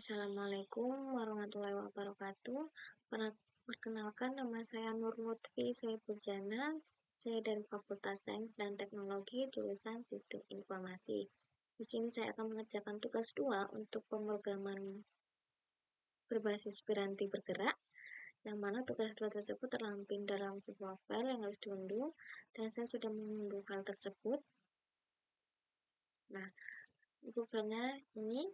Assalamualaikum warahmatullahi wabarakatuh. Perkenalkan, nama saya Nur Lutfi Soebujana. Saya dari Fakultas Sains dan Teknologi, jurusan Sistem Informasi. Di sini saya akan mengerjakan tugas 2 untuk pemrograman berbasis piranti bergerak, yang mana tugas 2 tersebut terlampir dalam sebuah file yang harus diunduh, dan saya sudah mengunduh file tersebut. Nah, untuk filenya ini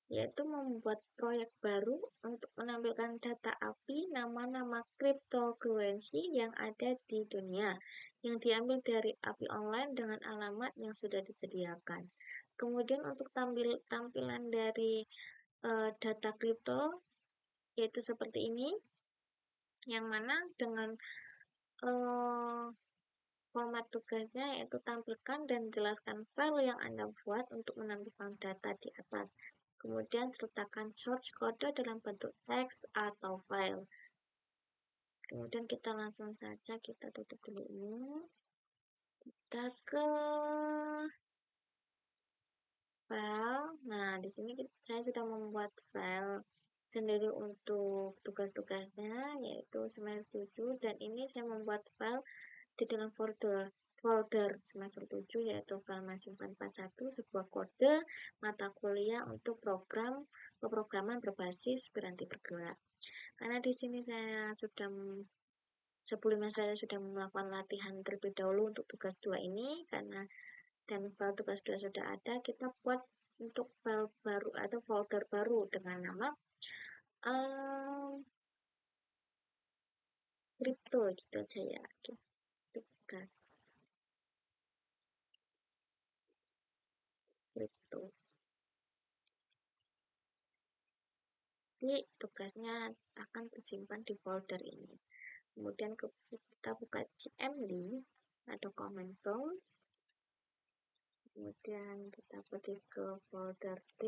yaitu membuat proyek baru untuk menampilkan data API nama-nama cryptocurrency yang ada di dunia, yang diambil dari API online dengan alamat yang sudah disediakan. Kemudian untuk tampilan dari data kripto yaitu seperti ini, yang mana dengan format tugasnya yaitu tampilkan dan jelaskan file yang Anda buat untuk menampilkan data di atas. Kemudian sertakan source kode dalam bentuk teks atau file. Kemudian kita langsung saja kita tutup dulu ini. Kita ke file. Nah, di sini saya sudah membuat file sendiri untuk tugas-tugasnya yaitu semester 7, dan ini saya membuat file di dalam folder semester 7 yaitu file masing 441, sebuah kode mata kuliah untuk pemrograman berbasis piranti bergerak. Karena di sini sebelumnya saya sudah melakukan latihan terlebih dahulu untuk tugas 2 ini, dan file tugas 2 sudah ada, kita buat untuk file baru atau folder baru dengan nama crypto gitu aja ya. Tugas crypto. Jadi tugasnya akan tersimpan di folder ini. Kemudian kita buka CMD atau command prompt. Kemudian kita pergi ke folder D.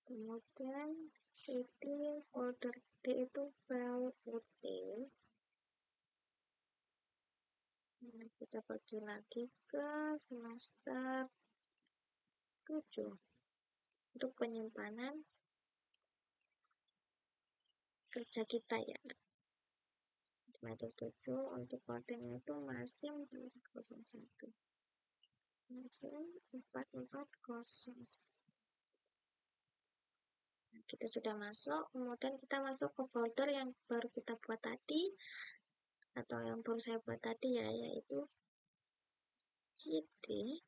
Kemudian cd folder D itu file ut. Kita pergi lagi ke semester 7 untuk penyimpanan kerja kita ya. Semester 7 untuk kodenya itu masih 401. Masih 4401. Kita sudah masuk, kemudian kita masuk ke folder yang baru kita buat tadi, atau yang baru saya buat tadi ya, yaitu cd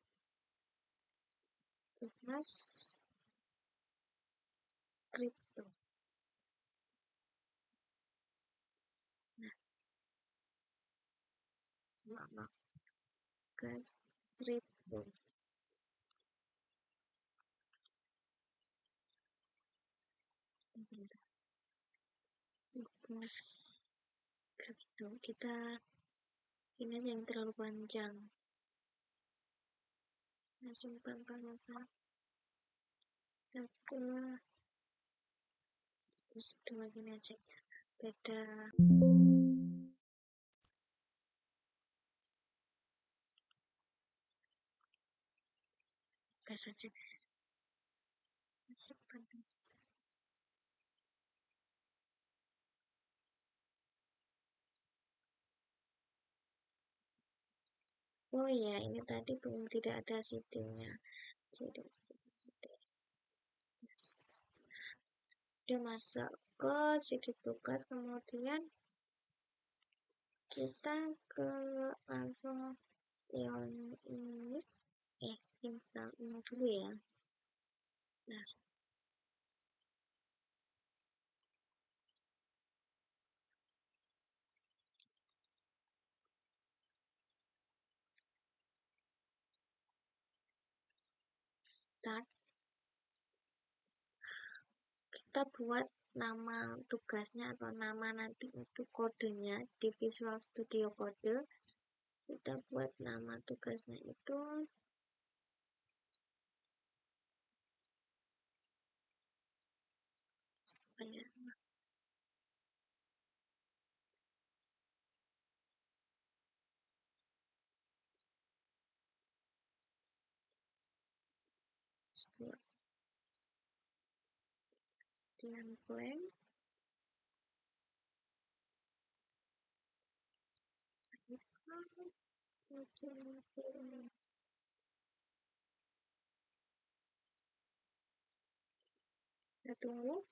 tugas crypto. Nah, tugas crypto. Tugas crypto kita ini yang terlalu panjang. Nah, simpan bahasa. Kita ke terus dua gini aja ya. Beda. Bahasa aja. Simpan bahasa. Oh iya, ini tadi belum tidak ada cd-nya. Jadi dia masuk ke cd tugas, kemudian kita ke langsung yang ini install ini dulu ya. Nah, kita buat nama tugasnya atau nama nanti untuk kodenya di Visual Studio Code. Kita buat nama tugasnya itu supaya Kemudian blank. Kita tunggu.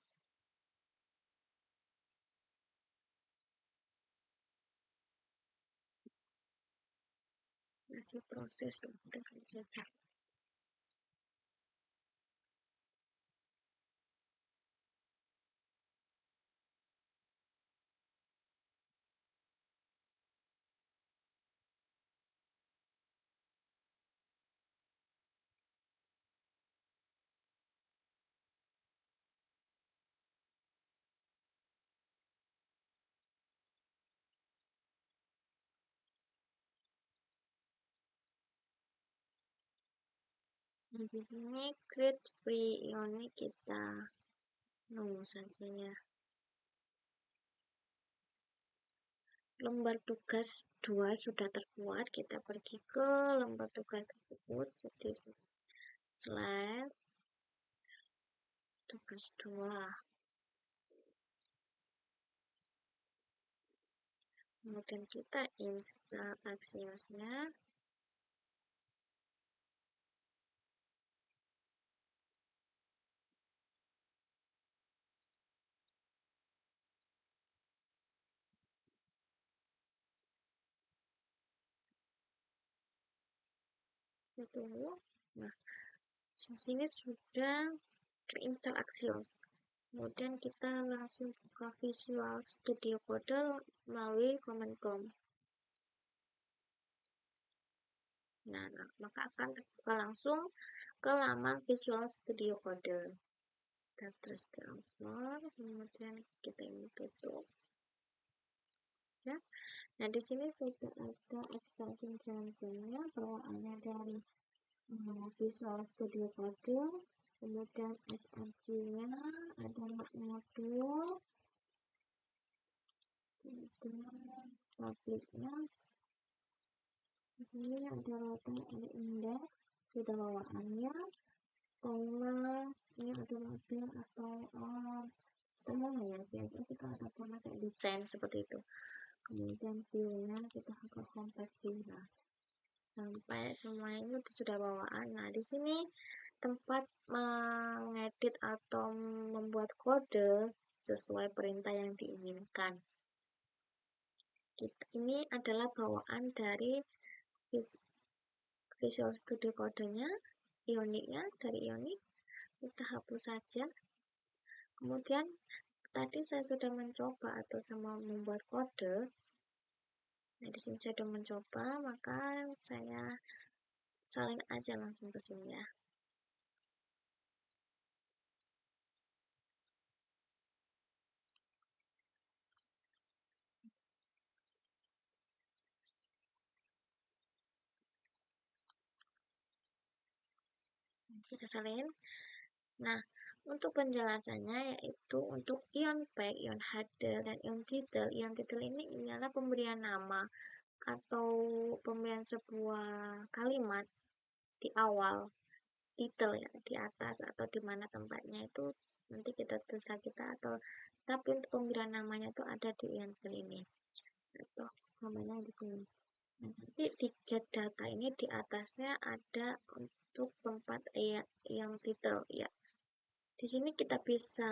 Masih proses untuk saja. Di sini create free ionic kita nunggu saja ya. Lembar tugas 2 sudah terbuat, kita pergi ke lembar tugas tersebut, jadi slash tugas 2. Kemudian kita install Axios-nya. Kita tunggu. Nah, di sini sudah terinstall Axios. Kemudian kita langsung buka Visual Studio Code melalui command prompt. Nah, maka akan terbuka langsung ke laman Visual Studio Code. Kita terus download, kemudian kita ini tutup. Ya. Nah, di sini sudah ada extension nya bawaannya dari Visual Studio Code, kemudian SRC-nya ada modul, kemudian publiknya. Di sini ada router, ada index, sudah bawaannya, timer, ini ada model atau setengah ya, CSS itu ataupun kayak desain seperti itu. Kemudian view-nya kita buka compact view. Nah, sampai semua ini sudah bawaan. Nah, di sini tempat mengedit atau membuat kode sesuai perintah yang diinginkan. Ini adalah bawaan dari Visual Studio Code-nya, Ionic-nya dari Ionic. Kita hapus saja. Kemudian tadi saya sudah mencoba atau sama membuat kode. Nah, di sini saya sudah mencoba, maka saya salin aja langsung ke sini ya. Kita salin. Nah, untuk penjelasannya yaitu untuk ion pack, ion header, dan ion title. Ion title ini adalah pemberian nama atau pemberian sebuah kalimat di awal, title ya, di atas atau di mana tempatnya itu nanti kita terserah kita, atau tapi untuk pemberian namanya itu ada di ion title ini atau namanya di sini. Nah, nanti di get data ini di atasnya ada untuk tempat ion title ya. Di sini kita bisa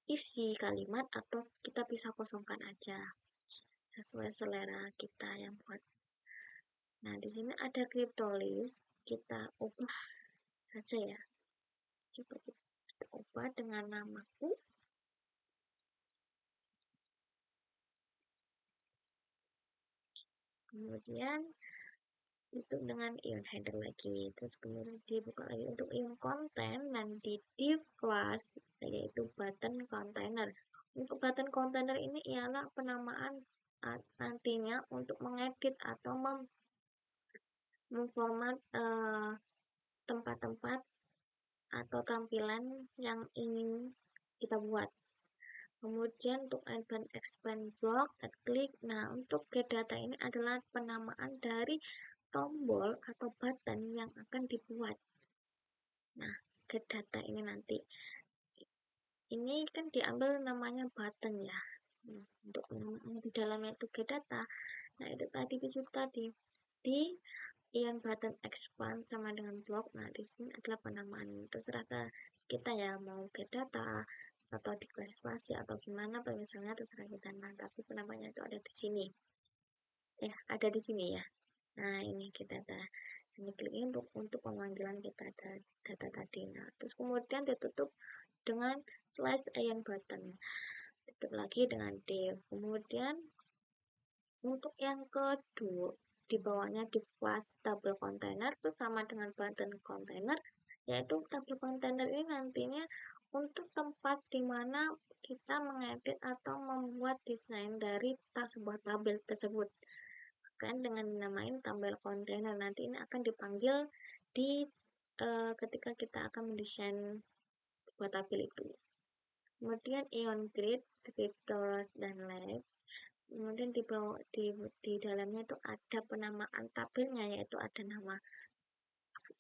isi kalimat atau kita bisa kosongkan aja sesuai selera kita yang buat. Nah, di sini ada cryptolist, kita ubah saja ya. Coba kita ubah dengan namaku. Kemudian untuk dengan ion header lagi, terus kemudian dibuka lagi untuk ion content dan di div class yaitu button container. Untuk button container ini ialah penamaan nantinya untuk mengedit atau memformat tempat-tempat atau tampilan yang ingin kita buat. Kemudian untuk advanced expand block, add click. Nah, untuk get data ini adalah penamaan dari tombol atau button yang akan dibuat. Nah, get data ini nanti. Ini kan diambil namanya button ya. Nah, untuk penamaan di dalamnya itu get data. Nah, itu tadi di situ tadi. Di ion button expand sama dengan block. Nah, di sini adalah penamaan. Terserah kita ya mau get data atau diklasifikasi atau gimana misalnya terserah kita. Nah, tapi penamaannya itu ada di sini. Ada di sini ya. Nah, ini kita ada. Ini klik ini untuk pemanggilan kita ada data tadi. Nah, terus kemudian ditutup dengan slash ion button. Tutup lagi dengan div. Kemudian untuk yang kedua, di bawahnya di class table container itu sama dengan button container, yaitu table container ini nantinya untuk tempat di mana kita mengedit atau membuat desain dari sebuah tabel tersebut. Kan dengan dinamain tabel container, nanti ini akan dipanggil di ketika kita akan mendesain sebuah tabel itu. Kemudian ion grid, cryptos, dan lab. Kemudian di dalamnya itu ada penamaan tabelnya, yaitu ada nama,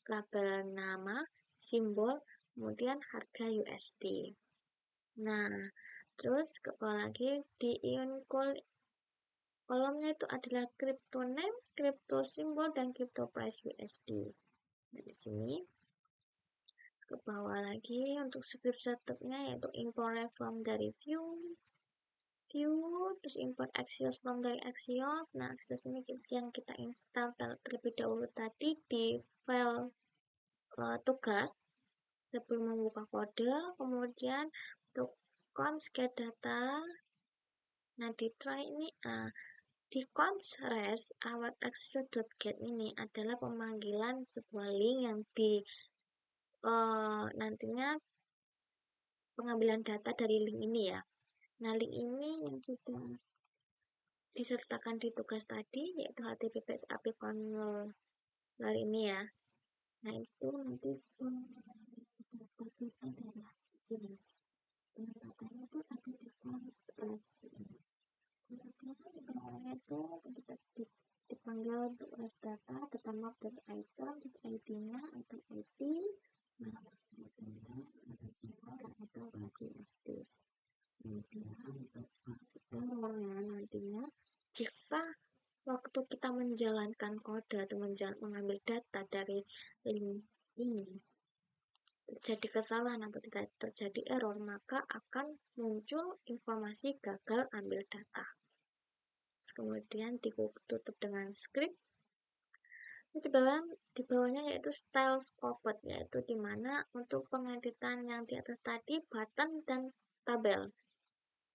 label nama, simbol, kemudian harga USD. Nah, terus ke bawah lagi di ion kolomnya itu adalah crypto name, crypto simbol, dan crypto price USD. Nah, di sini ke bawah lagi untuk script setupnya yaitu import from dari view, terus import Axios from dari Axios. Nah, Axios ini yang kita install terlebih dahulu tadi di file tugas sebelum membuka kode. Kemudian untuk cons get data, nah di try ini di cons res awat axios.get ini adalah pemanggilan sebuah link yang di nantinya pengambilan data dari link ini ya. Nah, link ini yang sudah disertakan di tugas tadi yaitu https api konsul ini ya. Nah, itu nanti kita adalah sini penempatannya itu ada di transpress. Kemudian di bawahnya itu kita dipanggil untuk res data map dari item, terus ID-nya atau ID, nama itemnya atau simbol atau baju SD. Kemudian untuk errornya nantinya jika waktu kita menjalankan kode atau mengambil data dari link ini terjadi kesalahan atau tidak terjadi error, maka akan muncul informasi gagal ambil data. Terus kemudian ditutup dengan script. Ini di bawahnya yaitu style scoped, yaitu dimana untuk pengeditan yang di atas tadi button dan tabel.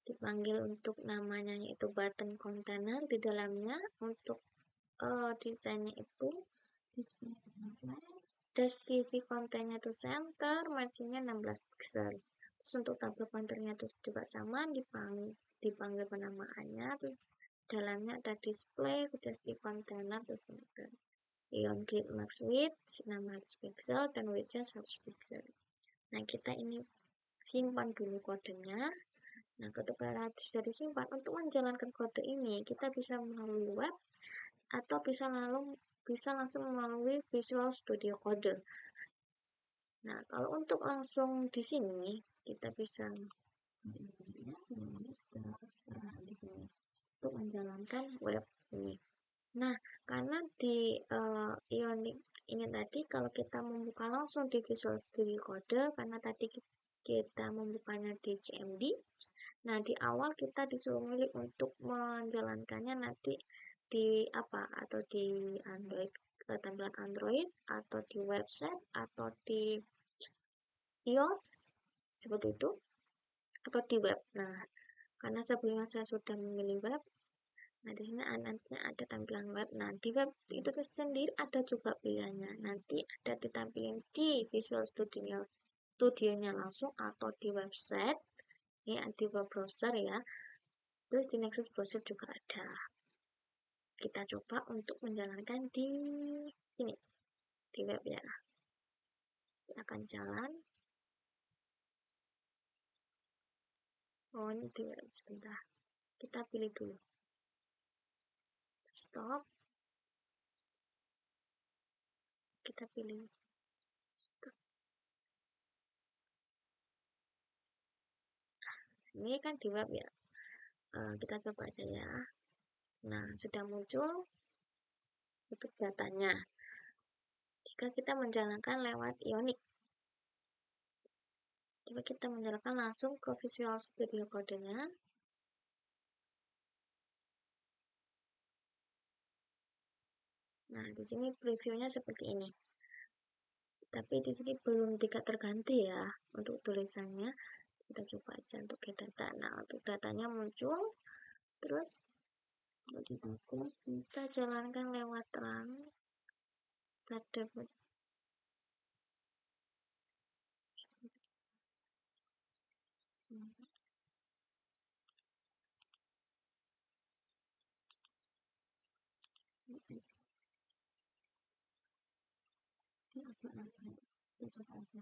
Dipanggil untuk namanya yaitu button container, di dalamnya untuk desainnya itu display flash, dash TV kontennya itu center, marginnya 16 pixel. Terus untuk tabel kontennya itu juga sama, dipanggil penamaannya, terus dalamnya ada display, dash TV container, terus center. Ion grid max width 600 pixel dan widthnya 100 pixel. Nah, kita ini simpan dulu kodenya. Nah, ketika sudah disimpan, untuk menjalankan kode ini kita bisa melalui web atau bisa langsung melalui Visual Studio Code. Nah, kalau untuk langsung di sini kita bisa di sini untuk menjalankan web ini. Nah, karena di Ionic ini tadi kalau kita membuka langsung di Visual Studio Code, karena tadi kita membukanya di CMD. Nah, di awal kita disuruh milih untuk menjalankannya nanti di atau di Android, tampilan Android, atau di website, atau di iOS seperti itu, atau di web. Nah, karena sebelumnya saya sudah memilih web, nah di sini nantinya ada tampilan web. Nah, di web itu sendiri ada juga pilihannya. Nanti ada ditampilkan di Visual Studio-nya langsung atau di website, ya di web browser ya. Terus di Nexus browser juga ada. Kita coba untuk menjalankan di sini, di web ya. Kita akan jalan. Oh, ini di web sebentar. Kita pilih dulu. Stop. Kita pilih stop. Ini kan di web ya. Kita coba aja ya. Nah, sudah muncul untuk datanya. Jika kita menjalankan lewat Ionic, coba kita menjalankan langsung ke Visual Studio Code-nya. Nah, di sini previewnya seperti ini. Tapi di sini belum tidak terganti ya untuk tulisannya. Kita coba aja untuk get data. Nah, untuk datanya muncul, terus kita jalankan lewat run start debug. Kita coba aja.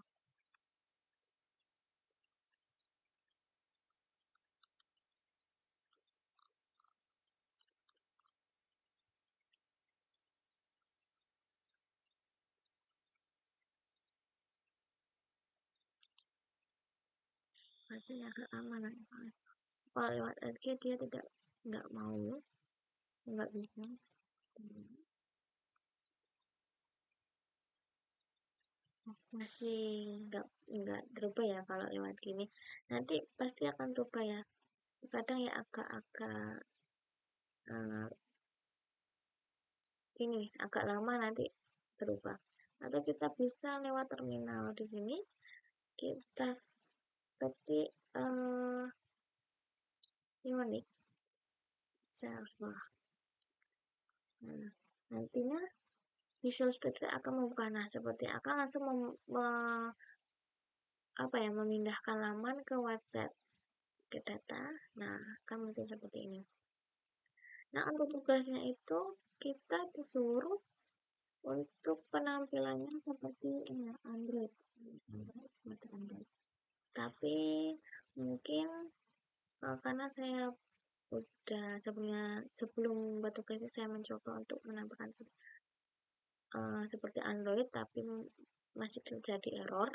Baca yang aman soalnya. Kalau lewat SG dia nggak mau, nggak bisa. Masih nggak berubah ya kalau lewat gini. Nanti pasti akan berubah ya. Kadang ya agak-agak ini agak lama nanti berubah. Atau kita bisa lewat terminal di sini kita ketik Ionic server. Nah, nantinya Visual Studio akan membuka. Nah, seperti akan langsung memindahkan laman ke website ke data. Nah, akan muncul seperti ini. Nah, untuk tugasnya itu kita disuruh untuk penampilannya seperti Android. Tapi mungkin karena saya udah sebelum buat tugas saya mencoba untuk menampilkan seperti Android, tapi masih terjadi error.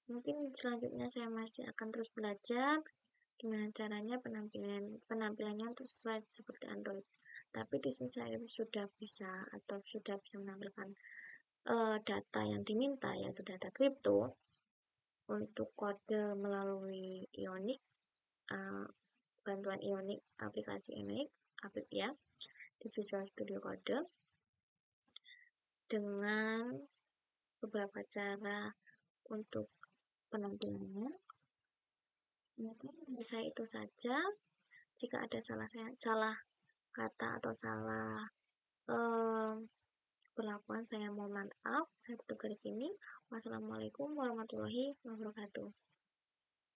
Mungkin selanjutnya saya masih akan terus belajar gimana caranya penampilannya untuk sesuai seperti Android. Tapi di sini saya sudah bisa menampilkan data yang diminta, yaitu data kripto untuk kode melalui Ionic, bantuan Ionic, aplikasi Ionic, ya, di Visual Studio Code dengan beberapa cara untuk penampilannya. Mungkin saya itu saja. Jika ada salah kata atau salah perlakuan, saya mohon maaf. Saya tutup dari sini. Wassalamualaikum warahmatullahi wabarakatuh.